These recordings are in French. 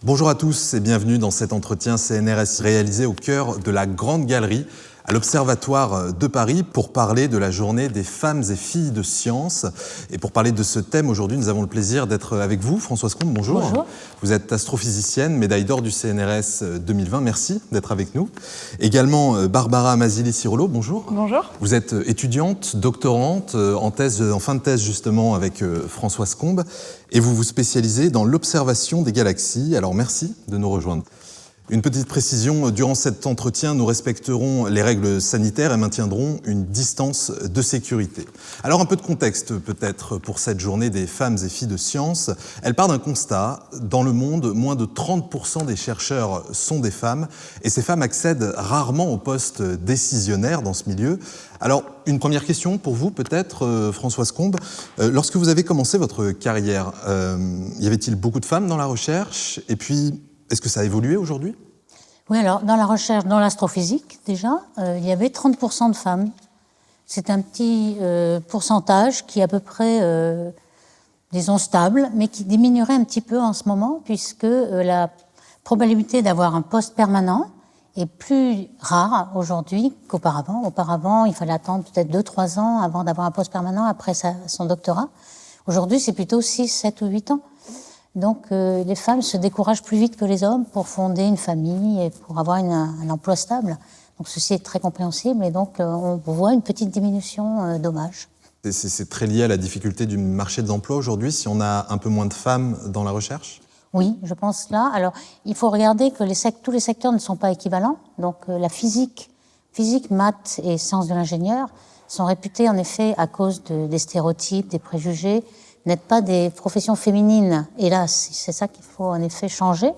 Bonjour à tous et bienvenue dans cet entretien CNRS réalisé au cœur de la Grande Galerie à l'Observatoire de Paris pour parler de la journée des femmes et filles de sciences. Et pour parler de ce thème, aujourd'hui, nous avons le plaisir d'être avec vous. Françoise Combe, bonjour. Bonjour. Vous êtes astrophysicienne, médaille d'or du CNRS 2020. Merci d'être avec nous. Également, Barbara Mazzilli-Cirolo, bonjour. Bonjour. Vous êtes étudiante, doctorante, en fin de thèse justement avec Françoise Combe. Et vous vous spécialisez dans l'observation des galaxies. Alors merci de nous rejoindre. Une petite précision, durant cet entretien, nous respecterons les règles sanitaires et maintiendrons une distance de sécurité. Alors un peu de contexte peut-être pour cette journée des femmes et filles de sciences. Elle part d'un constat. Dans le monde, moins de 30% des chercheurs sont des femmes et ces femmes accèdent rarement aux postes décisionnaires dans ce milieu. Alors, une première question pour vous peut-être, Françoise Combe. Lorsque vous avez commencé votre carrière, y avait-il beaucoup de femmes dans la recherche? Et puis, est-ce que ça a évolué aujourd'hui? Oui, alors dans la recherche, dans l'astrophysique déjà, il y avait 30% de femmes. C'est un petit pourcentage qui est à peu près, disons, stable, mais qui diminuerait un petit peu en ce moment, puisque la probabilité d'avoir un poste permanent est plus rare aujourd'hui qu'auparavant. Auparavant, il fallait attendre peut-être 2-3 ans avant d'avoir un poste permanent après son doctorat. Aujourd'hui, c'est plutôt 6, 7 ou 8 ans. Donc les femmes se découragent plus vite que les hommes pour fonder une famille et pour avoir un emploi stable. Donc ceci est très compréhensible et donc on voit une petite diminution dommage. C'est très lié à la difficulté du marché de l'emploi aujourd'hui, si on a un peu moins de femmes dans la recherche? Oui, je pense là. Alors il faut regarder que tous les secteurs ne sont pas équivalents. Donc la physique, maths et sciences de l'ingénieur sont réputés en effet à cause des stéréotypes, des préjugés, n'êtes pas des professions féminines, hélas. C'est ça qu'il faut en effet changer.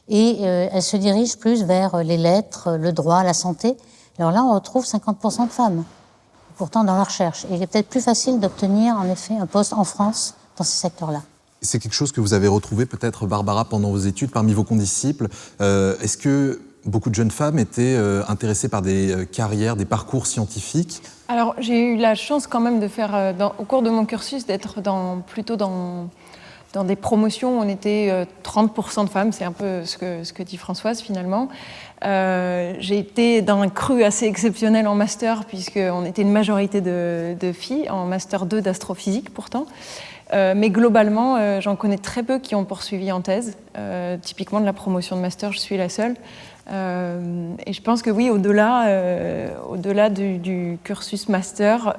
Et elles se dirigent plus vers les lettres, le droit, la santé. Alors là, on retrouve 50% de femmes, pourtant dans la recherche. Et il est peut-être plus facile d'obtenir en effet un poste en France dans ces secteurs-là. C'est quelque chose que vous avez retrouvé peut-être, Barbara, pendant vos études, parmi vos condisciples. Est-ce que beaucoup de jeunes femmes étaient intéressées par des carrières, des parcours scientifiques? Alors, j'ai eu la chance quand même de faire, au cours de mon cursus, d'être plutôt dans des promotions où on était 30% de femmes. C'est un peu ce que dit Françoise, finalement. J'ai été dans un cru assez exceptionnel en master, puisqu'on était une majorité de filles, en master 2 d'astrophysique, pourtant. Mais globalement, j'en connais très peu qui ont poursuivi en thèse. Typiquement, de la promotion de master, je suis la seule. Et je pense que oui, au-delà du cursus master,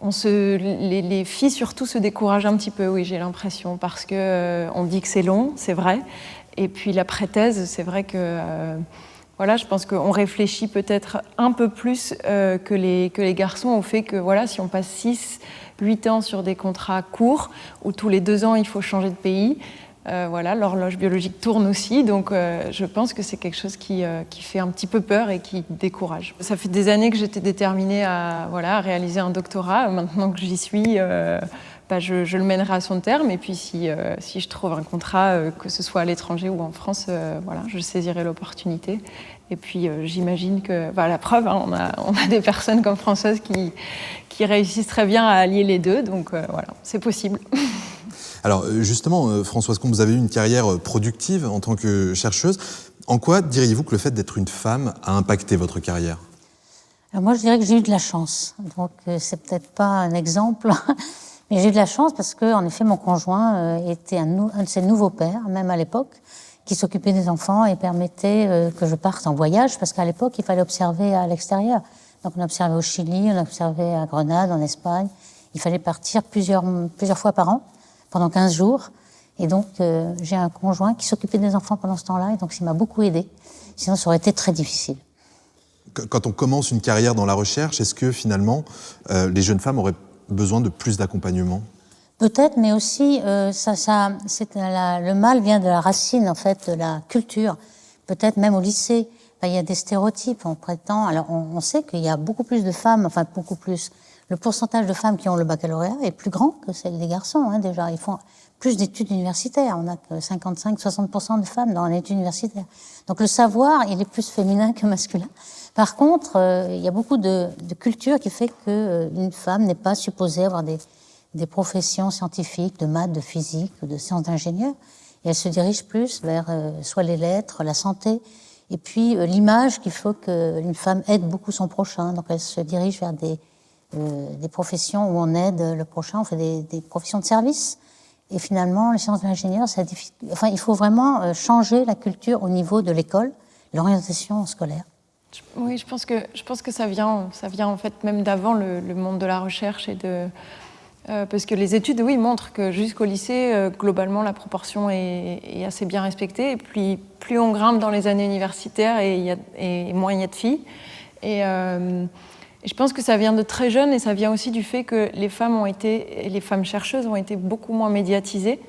les filles surtout se découragent un petit peu, oui, j'ai l'impression, parce que on dit que c'est long, c'est vrai. Et puis l'après-thèse, c'est vrai que voilà, je pense qu'on réfléchit peut-être un peu plus que les garçons au fait que voilà, si on passe 6-8 ans sur des contrats courts, où tous les 2 ans il faut changer de pays, voilà, l'horloge biologique tourne aussi, donc je pense que c'est quelque chose qui fait un petit peu peur et qui décourage. Ça fait des années que j'étais déterminée à réaliser un doctorat. Maintenant que j'y suis, je le mènerai à son terme. Et puis si je trouve un contrat, que ce soit à l'étranger ou en France, voilà, je saisirai l'opportunité. Et puis j'imagine que, la preuve, hein, on a des personnes comme Françoise qui réussissent très bien à allier les deux, donc voilà, c'est possible. Alors justement, Françoise Combe, vous avez eu une carrière productive en tant que chercheuse. En quoi diriez-vous que le fait d'être une femme a impacté votre carrière? Alors moi, je dirais que j'ai eu de la chance. Donc c'est peut-être pas un exemple, mais j'ai eu de la chance parce que, en effet, mon conjoint était un de ces nouveaux pères, même à l'époque, qui s'occupait des enfants et permettait que je parte en voyage, parce qu'à l'époque, il fallait observer à l'extérieur. Donc on observait au Chili, on observait à Grenade, en Espagne. Il fallait partir plusieurs fois par an, pendant 15 jours. Et donc, j'ai un conjoint qui s'occupait des enfants pendant ce temps-là, et donc il m'a beaucoup aidée. Sinon, ça aurait été très difficile. Quand on commence une carrière dans la recherche, est-ce que finalement, les jeunes femmes auraient besoin de plus d'accompagnement? Peut-être, mais aussi, le mal vient de la racine, en fait, de la culture. Peut-être même au lycée. Il y a des stéréotypes, on prétend. Alors, on sait qu'il y a beaucoup plus de femmes, enfin, beaucoup plus. Le pourcentage de femmes qui ont le baccalauréat est plus grand que celle des garçons, hein, déjà. Ils font plus d'études universitaires. On a que 55-60% de femmes dans l'étude universitaire. Donc le savoir, il est plus féminin que masculin. Par contre, il y a beaucoup de culture qui fait qu'une femme n'est pas supposée avoir des professions scientifiques, de maths, de physique, ou de sciences d'ingénieur. Et elle se dirige plus vers soit les lettres, la santé, et puis l'image qu'il faut qu'une femme aide beaucoup son prochain. Donc elle se dirige vers des professions où on aide le prochain, on fait des professions de service. Et finalement, les sciences de l'ingénieur, il faut vraiment changer la culture au niveau de l'école, l'orientation scolaire. Oui, je pense que ça vient en fait même d'avant le monde de la recherche parce que les études, oui, montrent que jusqu'au lycée, globalement, la proportion est assez bien respectée. Et puis, plus on grimpe dans les années universitaires, et moins il y a de filles. Et je pense que ça vient de très jeune, et ça vient aussi du fait que les femmes chercheuses ont été beaucoup moins médiatisées.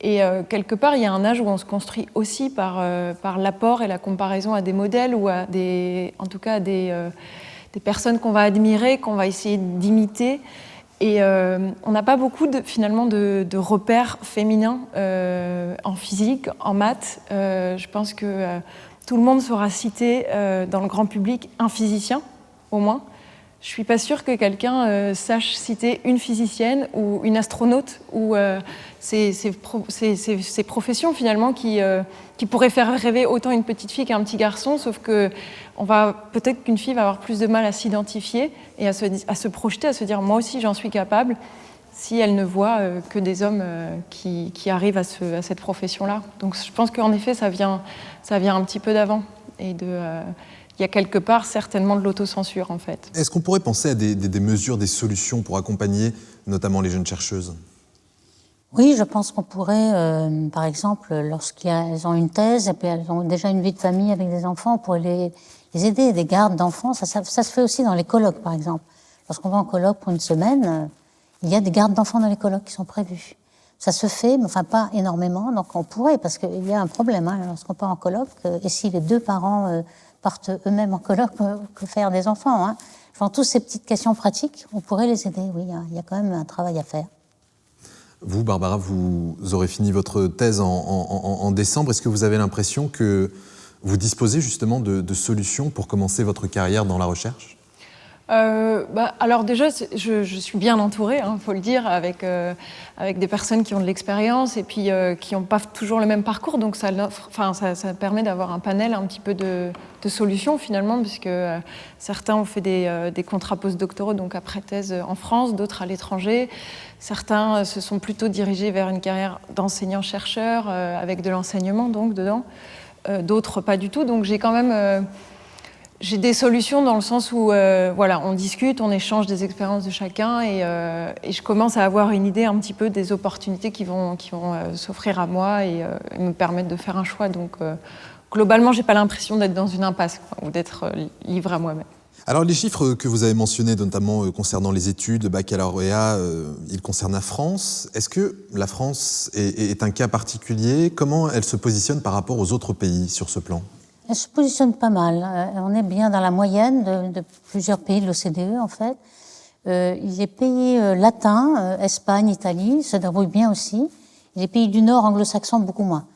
Et quelque part, il y a un âge où on se construit aussi par l'apport et la comparaison à des modèles ou en tout cas à des personnes qu'on va admirer, qu'on va essayer d'imiter. Et on n'a pas beaucoup finalement de repères féminins en physique, en maths. Je pense que tout le monde saura citer dans le grand public un physicien, au moins. Je ne suis pas sûre que quelqu'un sache citer une physicienne ou une astronaute ou ces professions finalement qui pourraient faire rêver autant une petite fille qu'un petit garçon, sauf que peut-être qu'une fille va avoir plus de mal à s'identifier et à se projeter, à se dire moi aussi j'en suis capable, si elle ne voit que des hommes qui arrivent à cette profession-là. Donc je pense qu'en effet ça vient un petit peu d'avant et il y a quelque part certainement de l'autocensure en fait. Est-ce qu'on pourrait penser à des mesures, des solutions pour accompagner notamment les jeunes chercheuses ? Oui, je pense qu'on pourrait, par exemple, lorsqu'elles ont une thèse et puis elles ont déjà une vie de famille avec des enfants, on pourrait les aider, des gardes d'enfants. Ça se fait aussi dans les colloques, par exemple. Lorsqu'on va en colloque pour une semaine, il y a des gardes d'enfants dans les colloques qui sont prévus. Ça se fait, mais enfin pas énormément, donc on pourrait, parce qu'il y a un problème, lorsqu'on part en colloque, et si les deux parents partent eux-mêmes en colloque, que faire des enfants Enfin, toutes ces petites questions pratiques, on pourrait les aider, oui, il y a quand même un travail à faire. Vous, Barbara, vous aurez fini votre thèse en décembre. Est-ce que vous avez l'impression que vous disposez justement de solutions pour commencer votre carrière dans la recherche ? Alors déjà, je suis bien entourée, faut le dire, avec des personnes qui ont de l'expérience et puis qui n'ont pas toujours le même parcours, donc ça permet d'avoir un panel un petit peu de solutions finalement, puisque certains ont fait des contrats postdoctoraux, donc après thèse en France, d'autres à l'étranger. Certains se sont plutôt dirigés vers une carrière d'enseignant-chercheur avec de l'enseignement donc dedans, d'autres pas du tout. Donc j'ai quand même j'ai des solutions dans le sens où on discute, on échange des expériences de chacun et je commence à avoir une idée un petit peu des opportunités qui vont s'offrir à moi et me permettre de faire un choix. Donc globalement, j'ai pas l'impression d'être dans une impasse ou d'être livrée à moi-même. Alors les chiffres que vous avez mentionnés, notamment concernant les études, le baccalauréat, ils concernent la France. Est-ce que la France est un cas particulier ? Comment elle se positionne par rapport aux autres pays sur ce plan ? Elle se positionne pas mal. On est bien dans la moyenne de plusieurs pays de l'OCDE, en fait. Les pays latins, Espagne, Italie, se débrouillent bien aussi. Et les pays du Nord anglo-saxons, beaucoup moins.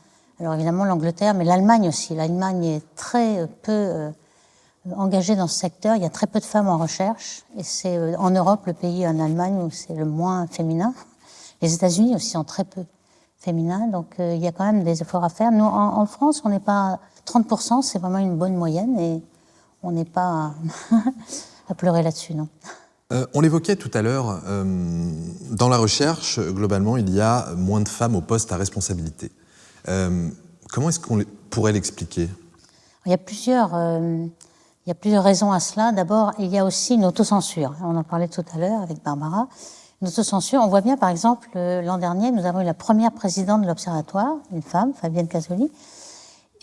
Alors évidemment l'Angleterre, mais l'Allemagne aussi. L'Allemagne est très peu engagée dans ce secteur. Il y a très peu de femmes en recherche. Et c'est en Europe, le pays en Allemagne, où c'est le moins féminin. Les États-Unis aussi sont très peu féminins. Donc il y a quand même des efforts à faire. Nous, en France, on n'est pas... 30%, c'est vraiment une bonne moyenne et on n'est pas à pleurer là-dessus, non. On l'évoquait tout à l'heure, dans la recherche, globalement, il y a moins de femmes aux postes à responsabilité. Comment est-ce qu'on pourrait l'expliquer ? Il y a plusieurs raisons à cela. D'abord, il y a aussi une autocensure. On en parlait tout à l'heure avec Barbara. Une autocensure, on voit bien, par exemple, l'an dernier, nous avons eu la première présidente de l'Observatoire, une femme, Fabienne Casoli.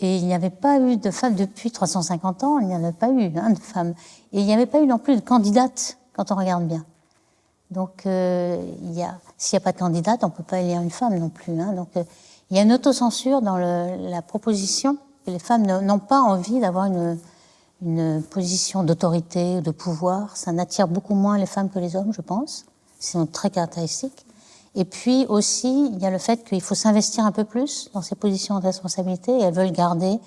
Et il n'y avait pas eu de femmes depuis 350 ans, il n'y en a pas eu de femmes. Et il n'y avait pas eu non plus de candidate, quand on regarde bien. Donc, s'il n'y a pas de candidate, on ne peut pas élire une femme non plus. Donc, il y a une autocensure dans la proposition, que les femmes n'ont pas envie d'avoir une position d'autorité ou de pouvoir. Ça n'attire beaucoup moins les femmes que les hommes, je pense. C'est très caractéristique. Et puis aussi, il y a le fait qu'il faut s'investir un peu plus dans ces positions de responsabilité et elles veulent garder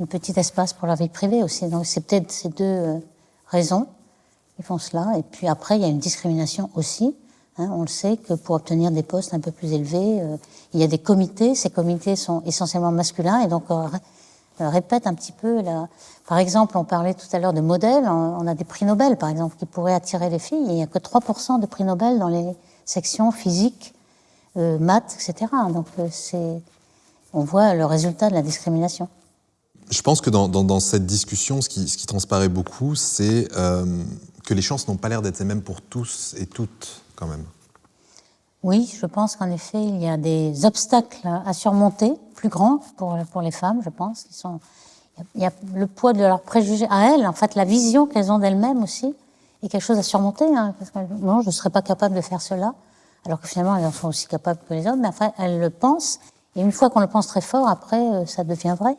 un petit espace pour leur vie privée aussi. Donc c'est peut-être ces deux raisons qui font cela. Et puis après, il y a une discrimination aussi On le sait que pour obtenir des postes un peu plus élevés, il y a des comités. Ces comités sont essentiellement masculins et donc répètent un petit peu. Par exemple, on parlait tout à l'heure de modèles. On a des prix Nobel, par exemple, qui pourraient attirer les filles. Il n'y a que 3% de prix Nobel dans les sections physique, maths, etc. Donc on voit le résultat de la discrimination. Je pense que dans cette discussion, ce qui transparaît beaucoup, c'est que les chances n'ont pas l'air d'être les mêmes pour tous et toutes, quand même. Oui, je pense qu'en effet, il y a des obstacles à surmonter, plus grands pour les femmes, je pense. Il y a le poids de leurs préjugés à elles, en fait, la vision qu'elles ont d'elles-mêmes aussi, est quelque chose à surmonter. Parce que, non, je ne serais pas capable de faire cela, alors que finalement, elles en sont aussi capables que les autres, mais enfin, elles le pensent, et une fois qu'on le pense très fort, après, ça devient vrai.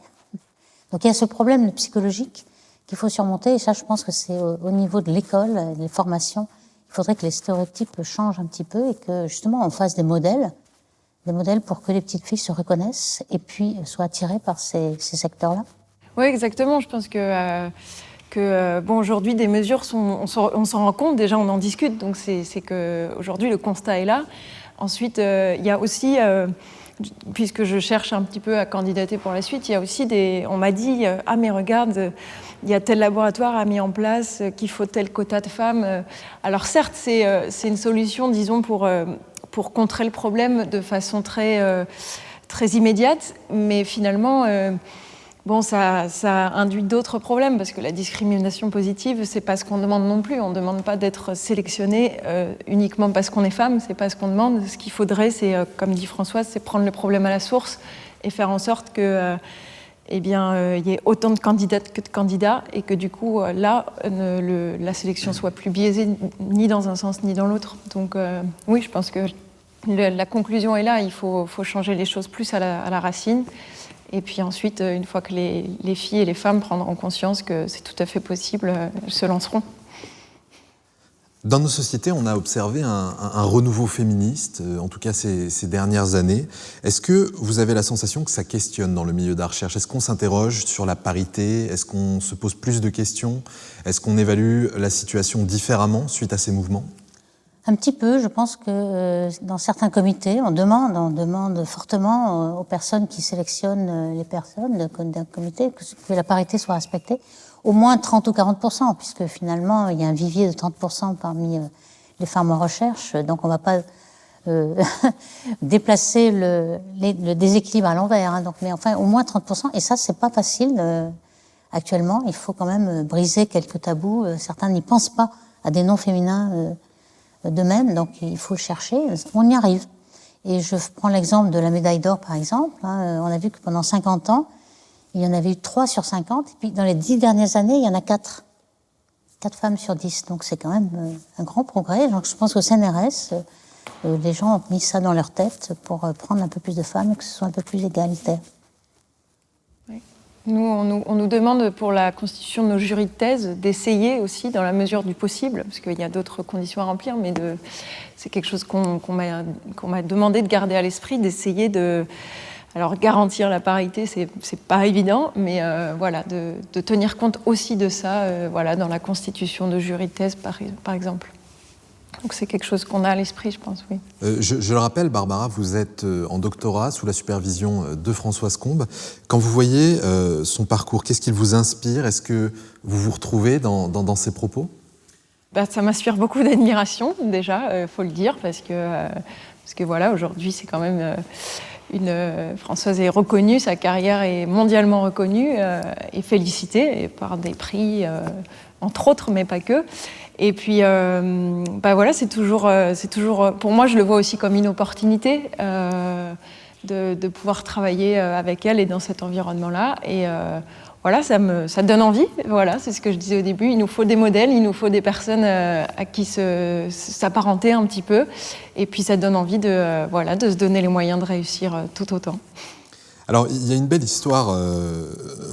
Donc il y a ce problème psychologique qu'il faut surmonter, et ça, je pense que c'est au niveau de l'école, des formations. Il faudrait que les stéréotypes changent un petit peu et que, justement, on fasse des modèles pour que les petites filles se reconnaissent et puis soient attirées par ces secteurs-là. Oui, exactement. Je pense que aujourd'hui, des mesures, on s'en rend compte, déjà, on en discute, donc c'est qu'aujourd'hui, le constat est là. Ensuite, il y a aussi... puisque je cherche un petit peu à candidater pour la suite, il y a aussi on m'a dit « Ah mais regarde, il y a tel laboratoire a mis en place qu'il faut tel quota de femmes. » Alors certes, c'est une solution, disons, pour contrer le problème de façon très immédiate, mais finalement, ça induit d'autres problèmes, parce que la discrimination positive, c'est pas ce qu'on demande non plus. On ne demande pas d'être sélectionné uniquement parce qu'on est femme, c'est pas ce qu'on demande. Ce qu'il faudrait, c'est, comme dit Françoise, c'est prendre le problème à la source et faire en sorte que, y ait autant de candidates que de candidats, et que du coup, là, la sélection soit plus biaisée, ni dans un sens ni dans l'autre. Donc oui, je pense que la conclusion est là. Il faut changer les choses plus à la racine. Et puis ensuite, une fois que les filles et les femmes prendront conscience que c'est tout à fait possible, elles se lanceront. Dans nos sociétés, on a observé un renouveau féministe, en tout cas ces dernières années. Est-ce que vous avez la sensation que ça questionne dans le milieu de la recherche? Est-ce qu'on s'interroge sur la parité? Est-ce qu'on se pose plus de questions? Est-ce qu'on évalue la situation différemment suite à ces mouvements? Un petit peu, je pense que dans certains comités, on demande fortement aux personnes qui sélectionnent les personnes d'un comité que la parité soit respectée, au moins 30 ou 40%, puisque finalement, il y a un vivier de 30% parmi les femmes en recherche, donc on ne va pas déplacer le déséquilibre à l'envers. Mais enfin, au moins 30%, et ça, c'est pas facile actuellement. Il faut quand même briser quelques tabous. Certains n'y pensent pas à des noms féminins de même, donc il faut chercher, on y arrive. Et je prends l'exemple de la médaille d'or, par exemple. On a vu que pendant 50 ans, il y en avait eu 3 sur 50, et puis dans les 10 dernières années, il y en a 4. 4 femmes sur 10, donc c'est quand même un grand progrès. Donc je pense qu'au CNRS, les gens ont mis ça dans leur tête pour prendre un peu plus de femmes et que ce soit un peu plus égalitaire. Nous, on nous demande pour la constitution de nos jurys de thèse d'essayer aussi, dans la mesure du possible, parce qu'il y a d'autres conditions à remplir, mais c'est quelque chose qu'on m'a demandé de garder à l'esprit, d'essayer de... Alors, garantir la parité, c'est pas évident, mais de tenir compte aussi de ça dans la constitution de jurys de thèse, par exemple. Donc c'est quelque chose qu'on a à l'esprit, je pense, oui. Je le rappelle, Barbara, vous êtes en doctorat sous la supervision de Françoise Combe. Quand vous voyez son parcours, qu'est-ce qu'il vous inspire? Est-ce que vous vous retrouvez dans ses propos? Ça m'inspire beaucoup d'admiration, déjà, faut le dire, parce que voilà, aujourd'hui, c'est quand même... Françoise est reconnue, sa carrière est mondialement reconnue et félicitée par des prix, entre autres, mais pas que. Et puis, c'est toujours, pour moi, je le vois aussi comme une opportunité de pouvoir travailler avec elle et dans cet environnement-là. Et ça donne envie. Voilà, c'est ce que je disais au début. Il nous faut des modèles, il nous faut des personnes à qui s'apparenter un petit peu. Et puis, ça donne envie de se donner les moyens de réussir tout autant. Alors, il y a une belle histoire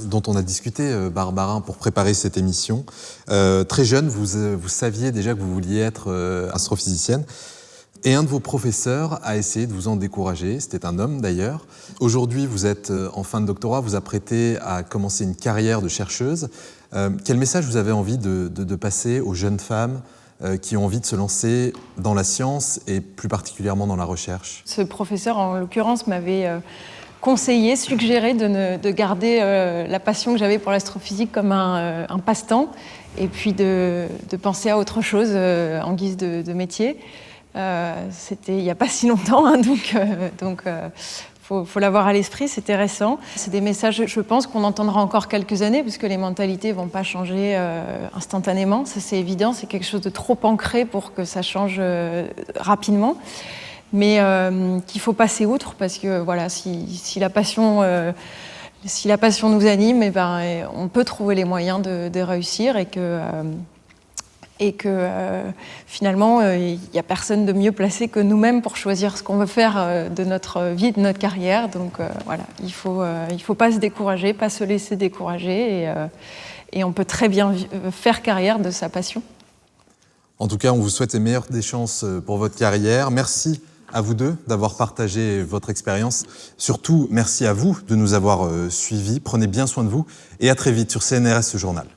dont on a discuté, Barbara, pour préparer cette émission. Très jeune, vous saviez déjà que vous vouliez être astrophysicienne. Et un de vos professeurs a essayé de vous en décourager. C'était un homme, d'ailleurs. Aujourd'hui, vous êtes en fin de doctorat, vous apprêtez à commencer une carrière de chercheuse. Quel message vous avez envie de passer aux jeunes femmes qui ont envie de se lancer dans la science et plus particulièrement dans la recherche? Ce professeur, en l'occurrence, m'avait conseillé, suggéré de garder la passion que j'avais pour l'astrophysique comme un passe-temps et puis de penser à autre chose en guise de métier. C'était il n'y a pas si longtemps, hein, donc faut l'avoir à l'esprit, c'était récent. C'est des messages, je pense, qu'on entendra encore quelques années, puisque les mentalités ne vont pas changer instantanément, ça c'est évident, c'est quelque chose de trop ancré pour que ça change rapidement. Mais qu'il faut passer outre, parce que voilà, si la passion nous anime, eh ben, on peut trouver les moyens de réussir et que finalement, il n'y a personne de mieux placé que nous-mêmes pour choisir ce qu'on veut faire de notre vie, de notre carrière. Donc voilà, il faut pas se décourager, pas se laisser décourager, et on peut très bien faire carrière de sa passion. En tout cas, on vous souhaite les meilleures des chances pour votre carrière. Merci à vous deux d'avoir partagé votre expérience. Surtout, merci à vous de nous avoir suivis. Prenez bien soin de vous et à très vite sur CNRS Journal.